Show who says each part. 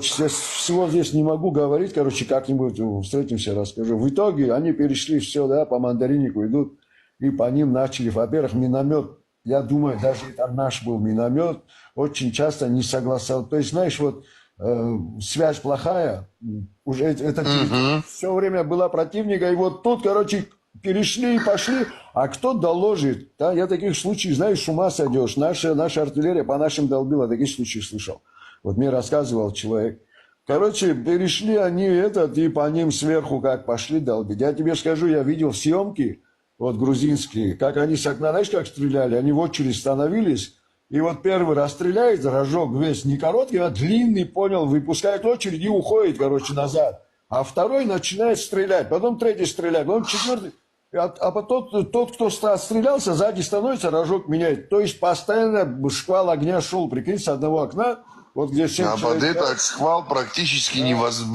Speaker 1: Сейчас всего здесь не могу говорить, короче, как-нибудь встретимся, расскажу. В итоге они перешли все, да, по мандаринику идут, и по ним начали, во-первых, миномет, я думаю, даже это наш был миномет, очень часто не согласовал. То есть, знаешь, вот связь плохая, уже это
Speaker 2: Мгм.
Speaker 1: все время была противника, и вот тут, короче, перешли и пошли, а кто доложит? Да, я таких случаев, знаешь, с ума сойдешь. Наша артиллерия по нашим долбила, таких случаев слышал. Вот мне рассказывал человек. Короче, перешли они этот, и по ним сверху как пошли долбить. Я тебе скажу, я видел съемки, вот грузинские, как они с окна, знаешь, как стреляли? Они в очередь становились, и вот первый раз стреляет, рожок весь не короткий, а длинный, понял, выпускает очередь и уходит, короче, назад. А второй начинает стрелять, потом третий стреляет, потом четвертый. А потом тот, кто стрелялся, сзади становится, рожок меняет. То есть постоянно шквал огня шел, прикинь, с одного окна, вот где 7
Speaker 2: А под
Speaker 1: человек.
Speaker 2: этот шквал практически невозможно.